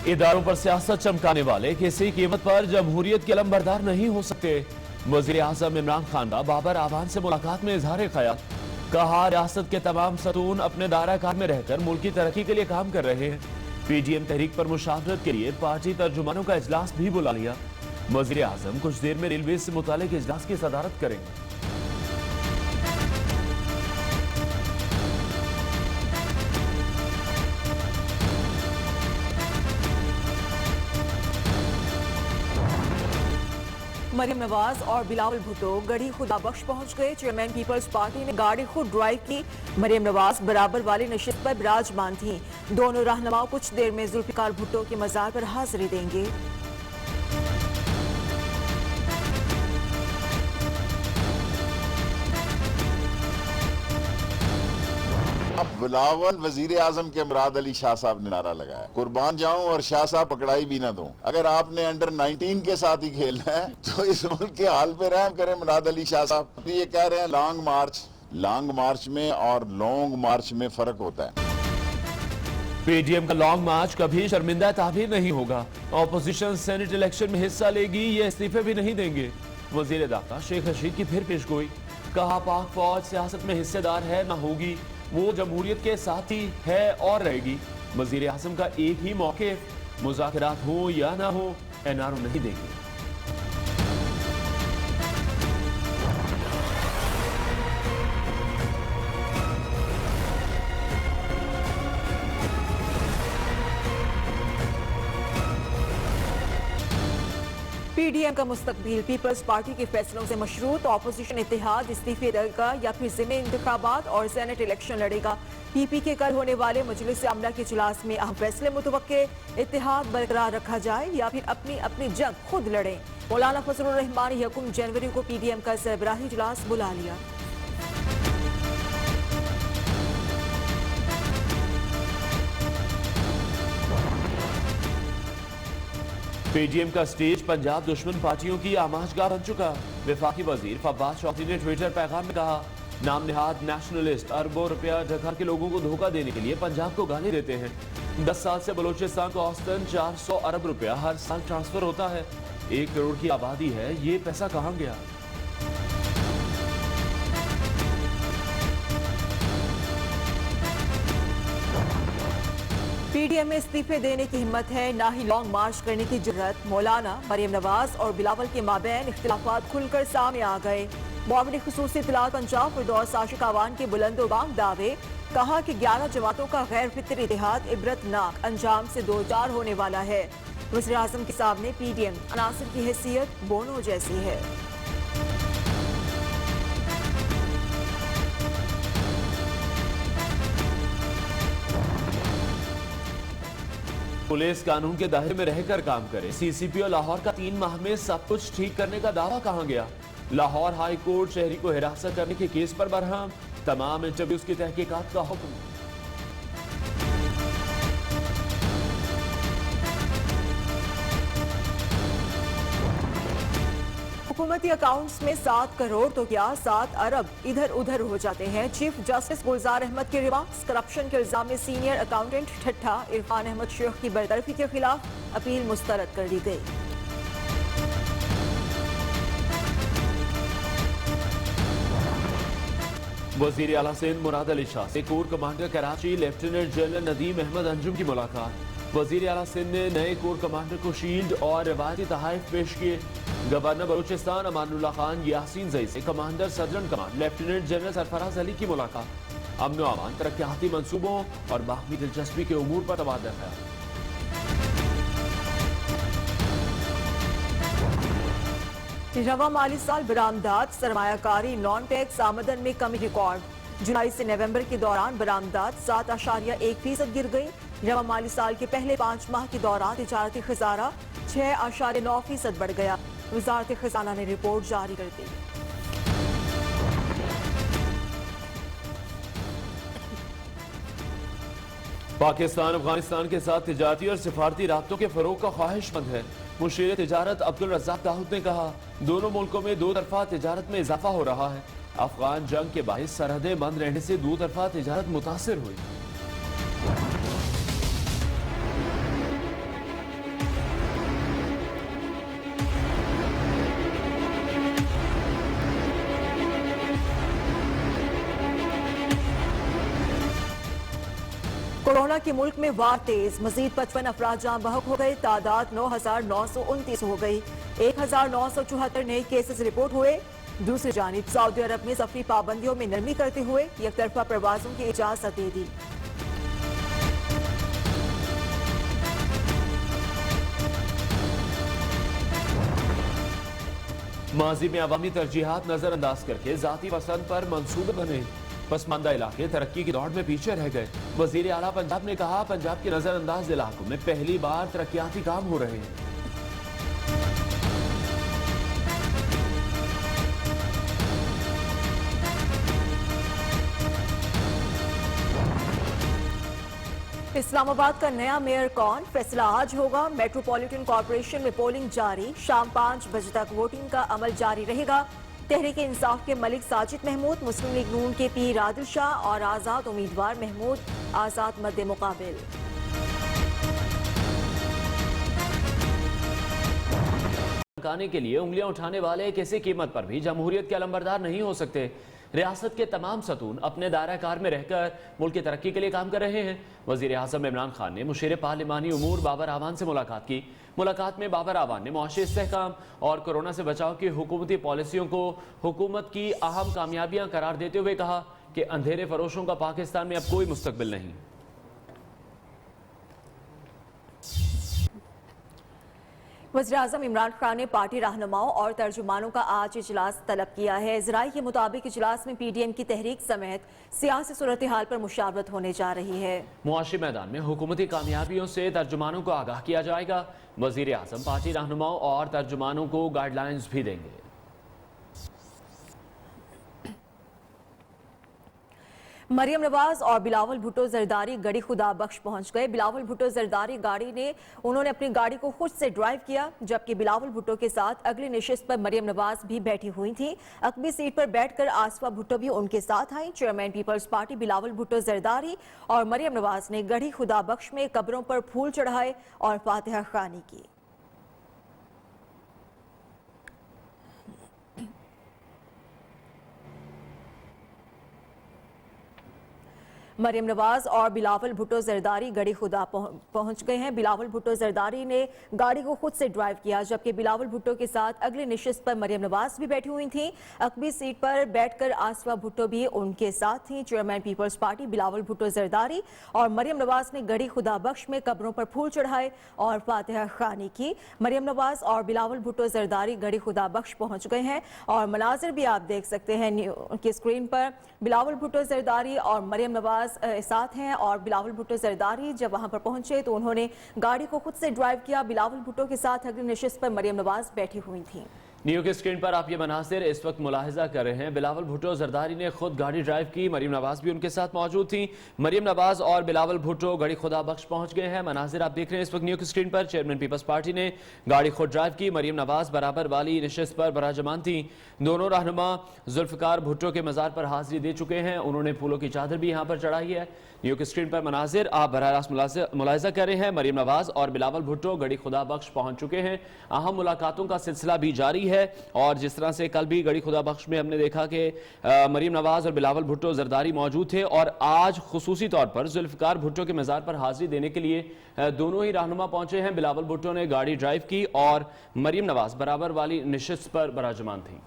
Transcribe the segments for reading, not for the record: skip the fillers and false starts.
इदारों पर सियासत चमकाने वाले किसी कीमत पर जमहूरियत के लंबरदार नहीं हो सकते। वजीर आजम इमरान खान का बाबर आवान से मुलाकात में इजहार ख्याल। कहा, रियासत के तमाम सतून अपने दायरा कार में रहकर मुल्क की तरक्की के लिए काम कर रहे हैं। पीडीएम तहरीक पर मुशावरत के लिए पार्टी तर्जुमानों का इजलास भी बुला लिया। वजीर आजम कुछ देर में रेलवे से मुतालिक इजलास की सदारत करेंगे। मरियम नवाज और बिलावल भुट्टो गढ़ी खुदा बख्श पहुंच गए। चेयरमैन पीपल्स पार्टी ने गाड़ी खुद ड्राइव की। मरियम नवाज बराबर वाली नशिस्त पर विराजमान थी। दोनों रहनुमा कुछ देर में जुल्फिकार भुट्टो के मजार पर हाजिरी देंगे। बिलावल वजीर आजम के मुराद अली शाह साहब ने नारा लगाया, कुर्बान जाऊं और शाह साहब पकड़ाई भी ना दूं। अगर आपने अंडर 19 के साथ ही खेलना है तो इस मुल्क के हाल पे रहम करें मुराद अली शाह साहब। ये कह रहे हैं लॉन्ग मार्च में और लॉन्ग मार्च में फर्क होता है। पीडीएम का लॉन्ग मार्च कभी शर्मिंदा ताबीर नहीं होगा। ऑपोजिशन सेनेट इलेक्शन में हिस्सा लेगी, ये इस्तीफे भी नहीं देंगे। वजीर दाखिला शेख रशीद की फिर पेशगोई। कहा, पाक फौज सियासत में हिस्सेदार है ना होगी, वो जमहूरियत के साथ ही है और रहेगी। वजीर आजम का एक ही मौके, मुज़ाकरात हो या ना हो, एनआरओ नहीं देंगे। पीडीएम का मुस्तकबिल पीपल्स पार्टी के फैसलों से मशरूत। ऑपोजिशन इत्तेहाद इस्तीफे देगा या फिर ज़िमनी इंतखाबात और सेनेट इलेक्शन लड़ेगा। पीपी के कल होने वाले मजलिस आमला के इजलास में अहम फैसले मुतवक्के। इत्तेहाद बरकरार रखा जाए या फिर अपनी अपनी जंग खुद लड़े। मौलाना फजलुर रहमान यकम जनवरी को पीडीएम का सरबराही इजलास बुला लिया। पीडीएम का स्टेज पंजाब दुश्मन पार्टियों की आमाशगाह बन चुका। वफाकी वजीर फवाद चौधरी ने ट्विटर पैगाम में कहा, नाम निहाद नेशनलिस्ट अरबों रुपया ढका के लोगों को धोखा देने के लिए पंजाब को गाली देते हैं। 10 साल से बलोचिस्तान को औसतन 400 अरब रुपया हर साल ट्रांसफर होता है। 1 करोड़ की आबादी है, ये पैसा कहाँ गया? पीडीएम में इस्तीफे देने की हिम्मत है, ना ही लॉन्ग मार्च करने की जरूरत। मौलाना मरियम नवाज और बिलावल के माबैन इख्तिलाफात खुलकर सामने आ गए। मामले खुसूसी इत्तलात पंजाब फिरदौस आशिक आवान के बुलंदोबांग दावे। कहा कि 11 जमातों का गैर फितरी इतिहाद इबरतनाक अंजाम से दो चार होने वाला है। वज़ीर आज़म के सामने पीडीएम अनासर की हैसियत बोनो जैसी है। पुलिस कानून के दायरे में रहकर काम करे। सीसीपी और लाहौर का 3 माह में सब कुछ ठीक करने का दावा कहां गया? लाहौर हाई कोर्ट शहरी को हिरासत करने के केस पर बरहम। तमाम इंटरव्यूज की तहकीकात का हुक्म। हुकूमती अकाउंट्स में 7 करोड़ तो क्या 7 अरब इधर उधर हो जाते हैं। चीफ जस्टिस गुलजार अहमद के रिमार्क्स। करप्शन के इल्जाम में सीनियर अकाउंटेंट ठट्ठा इरफान अहमद शेख की बरतरफी के खिलाफ अपील मुस्तरद कर दी गई। वजीर आला सिंध मुराद अली शाह से core commander Karachi lieutenant general Nadeem Ahmed Anjum की मुलाकात। वजीर आला सिंध ने नए कोर कमांडर को शील्ड और रिवायती तोहफे पेश किए। गवर्नर बलूचिस्तान अमानुल्लाह खान यासीन जई से commander southern command lieutenant general Sarfaraz Ali की मुलाकात। अमन व अमान, तरक्याती मंसूबों और बाहमी दिलचस्पी के उमूर पर तबादला ख्याल। रवा माली साल बरामदात सरमायाकारी नॉन टैक्स आमदन में कमी रिकॉर्ड। जुलाई से नवंबर के दौरान बरामदात 7.1% गिर गई। रवा माली साल के पहले 5 माह के दौरान तिजारती खजाना 6.9% बढ़ गया। वजारत खजाना ने रिपोर्ट जारी कर दी। पाकिस्तान अफगानिस्तान के साथ तिजारती और सिफारती राब्तों के फरोग का ख्वाहिशमंद है। मुशीर तिजारत अब्दुल रज़्ज़ाक दाऊद ने कहा, दोनों मुल्कों में दो तरफा तिजारत में इजाफा हो रहा है। अफगान जंग के बाइस सरहदें बंद रहने से दो तरफा तिजारत मुतासिर हुई। कोरोना के मुल्क में वार तेज, मजीद 55 अफराद जान बहक हो गए, तादाद 9,929 हो गई, 1,974 नए केसेस रिपोर्ट हुए। दूसरी जानिब सऊदी अरब में सफरी पाबंदियों में नरमी करते हुए एकतरफा प्रवासों की इजाजत दे दी। माजी में अवामी तरजीहात नजरअंदाज करके जाती पसंद पर मंसूबे बने, पसमानदा इलाके तरक्की की दौड़ में पीछे रह गए। वजीर आला पंजाब ने कहा, पंजाब के नजरअंदाज इलाकों में पहली बार तरक्याती काम हो रहे हैं। इस्लामाबाद का नया मेयर कौन, फैसला आज होगा। मेट्रोपॉलिटन कॉरपोरेशन में पोलिंग जारी, शाम 5 बजे तक वोटिंग का अमल जारी रहेगा। तहरीक इंसाफ के मलिक साजिद महमूद, मुस्लिम लीग नून के पीर आदिल शाह और आजाद उम्मीदवार महमूद आजाद मद्दे मुकाबिल। धमकाने के लिए उंगलियां उठाने वाले किसी कीमत पर भी जमहूरियत के अलंबरदार नहीं हो सकते। रियासत के तमाम सतून अपने दायरा कार में रहकर मुल्क की तरक्की के लिए काम कर रहे हैं। वजीर आज़म इमरान खान ने मुशीर पार्लिमानी उमूर बाबर आवान से मुलाकात की। मुलाकात में बाबर आवान ने मुआशी इस्तेहकाम और कोरोना से बचाव की हुकूमती पॉलिसियों को हुकूमत की अहम कामयाबियां करार देते हुए कहा कि अंधेरे फरोशों का पाकिस्तान में अब कोई मुस्तकबिल नहीं। वज़ीर-ए-आज़म इमरान खान ने पार्टी रहनुमाओं और तर्जुमानों का आज इजलास तलब किया है। ज़राई के मुताबिक इजलास में PDM की तहरीक समेत सियासी सूरत हाल पर मुशावरत होने जा रही है। मुआशी मैदान में हुकूमती कामयाबियों से तर्जुमानों को आगाह किया जाएगा। वज़ीर-ए-आज़म पार्टी रहनुमाओं और तर्जुमानों को गाइडलाइंस भी देंगे। मरियम नवाज और बिलावल भुट्टो जरदारी गड़ी खुदा बख्श पहुंच गए। बिलावल भुट्टो जरदारी उन्होंने अपनी गाड़ी को खुद से ड्राइव किया, जबकि बिलावल भुट्टो के साथ अगली नशिस्त पर मरियम नवाज भी बैठी हुई थी। अकबी सीट पर बैठकर आसफा भुट्टो भी उनके साथ आई। Chairman Peoples Party Bilawal Bhutto Zardari और मरियम नवाज ने गड़ी खुदा बख्श में कब्रों पर फूल चढ़ाए और फातिहा खानी की। मरियम नवाज और बिलावल भुट्टो जरदारी गड़ी खुदा पहुंच गए हैं। बिलावल भुट्टो जरदारी ने गाड़ी को खुद से ड्राइव किया, जबकि बिलावल भुट्टो के साथ अगली नशिस्त पर मरियम नवाज भी बैठी हुई थी। अकबी सीट पर बैठकर आसफा भुट्टो भी उनके साथ थी। Chairman Peoples Party Bilawal Bhutto Zardari और मरियम नवाज ने गड़ी खुदा बख्श में कब्रों पर फूल चढ़ाए और फातिहा खानी की। मरियम नवाज और बिलावल भुट्टो जरदारी गड़ी खुदा बख्श पहुंच गए हैं और मनाजिर भी आप देख सकते हैं की स्क्रीन पर। बिलावल भुट्टो जरदारी और मरियम नवाज साथ हैं और बिलावल भुट्टो जरदारी जब वहां पर पहुंचे तो उन्होंने गाड़ी को खुद से ड्राइव किया। बिलावल भुट्टो के साथ अगली नशिस्त पर मरियम नवाज बैठी हुई थी। न्यू की स्क्रीन पर आप ये मनासिर इस वक्त मुलाहिजा कर रहे हैं। बिलावल भुट्टो जरदारी ने खुद गाड़ी ड्राइव की, मरियम नवाज भी उनके साथ मौजूद थी। मरियम नवाज और बिलावल भुट्टो गड़ी खुदा बख्श पहुंच गए हैं। मनासिर आप देख रहे हैं इस वक्त न्यू की स्क्रीन पर। चेयरमैन पीपल्स पार्टी ने गाड़ी खुद ड्राइव की। मरियम नवाज बराबर वाली नशिस्त पर बराजमान थी। दोनों रहनुमा जुल्फकार भुट्टो के मज़ार पर हाजिरी दे चुके हैं। उन्होंने फूलों की चादर भी यहाँ पर चढ़ाई है। न्यू की स्क्रीन पर मनाजिर आप बराह रास्त मुलाहिजा कर रहे हैं। मरियम नवाज और बिलावल भुट्टो गड़ी खुदा बख्श पहुंच चुके हैं। अहम मुलाकातों का सिलसिला भी जारी है और जिस तरह से कल भी गड़ी खुदा बख्श में हमने देखा कि मरियम नवाज और बिलावल भुट्टो जरदारी मौजूद थे और आज खुसूसी तौर पर जुल्फकार भुट्टो के मज़ार पर हाजिरी देने के लिए दोनों ही रहनुमा पहुंचे हैं। बिलावल भुट्टो ने गाड़ी ड्राइव की और मरियम नवाज बराबर वाली नशिस्त पर बराजमान थी।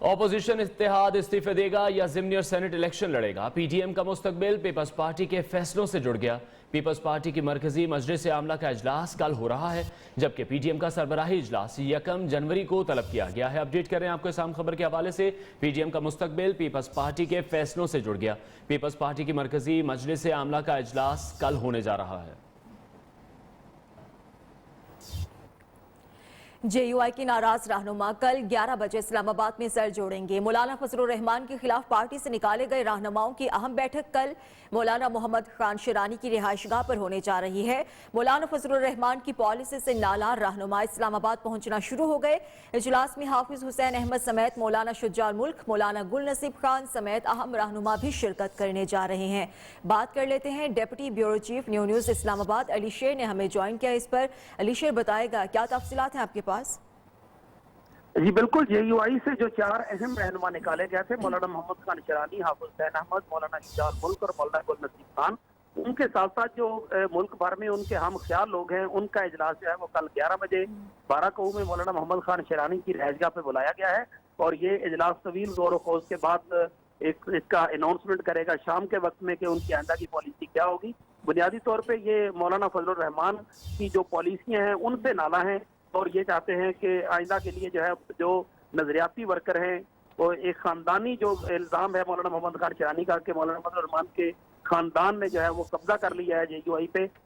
ऑपोजिशन इत्तेहाद इस्तीफे देगा या ज़िमनी और सेनेट इलेक्शन लड़ेगा? PDM का मुस्तकबिल पीपल्स पार्टी के फैसलों से जुड़ गया। पीपल्स पार्टी की मरकजी मजलिस आमला का इजलास कल हो रहा है, जबकि PDM का सरबराही इजलास 1 जनवरी को तलब किया गया है। अपडेट कर रहे हैं आपको इस आम खबर के हवाले से। PDM का मुस्तकबिल पीपल्स पार्टी के फैसलों से जुड़ गया। पीपल्स पार्टी की मरकजी मजलिस आमला का इजलास कल होने जा रहा है। JUI की नाराज रहनुमा कल 11 बजे इस्लामाबाद में सर जोड़ेंगे। मौलाना फजलुर रहमान के खिलाफ पार्टी से निकाले गए रहनुमाओं की अहम बैठक कल मौलाना मोहम्मद खान शिरानी की रिहाइशगाह पर होने जा रही है। मौलाना फजलुर रहमान की पॉलिसी से नालार रहनुमा इस्लामाबाद पहुंचना शुरू हो गए। इजलास में हाफिज हुसैन अहमद समेत मौलाना शुज्जाल मुल्क, मौलाना गुल नसीब खान समेत अहम रहनुमा भी शिरकत करने जा रहे हैं। बात कर लेते हैं deputy bureau chief news Islamabad Ali शेर ने हमें ज्वाइन किया। इस पर अली शेर बताएगा क्या तफसीलात हैं आपके पास? जी बिल्कुल, JUI से जो 4 अहम रहनुमा निकाले गए थे, मौलाना मोहम्मद खान शिरानी, हाफिज हुसैन अहमद, मौलाना शुजाउल मुल्क और मौलाना गुल नसीब खान, उनके साथ साथ जो मुल्क भर में उनके हम ख्याल लोग हैं, उनका इजलास जो है वो कल 11 बजे बाराकऊ में मौलाना मोहम्मद खान शिरानी की रहजगाह पे बुलाया गया है। और ये इजलास तवील गौर खोज के बाद एक इसका अनाउंसमेंट करेगा शाम के वक्त में कि उनकी आइंदा की पॉलिसी क्या होगी। बुनियादी तौर पे ये मौलाना फजलुर रहमान की जो पॉलिसियां हैं उनसे नाला हैं और ये चाहते हैं कि आइंदा के लिए जो है जो नजरियाती वर्कर हैं वो एक खानदानी जो इल्ज़ाम है मौलाना मोहम्मद खान शिरानी का कि मौलाना फजलुर रहमान के खानदान ने जो है वो कब्जा कर लिया है JUI पे,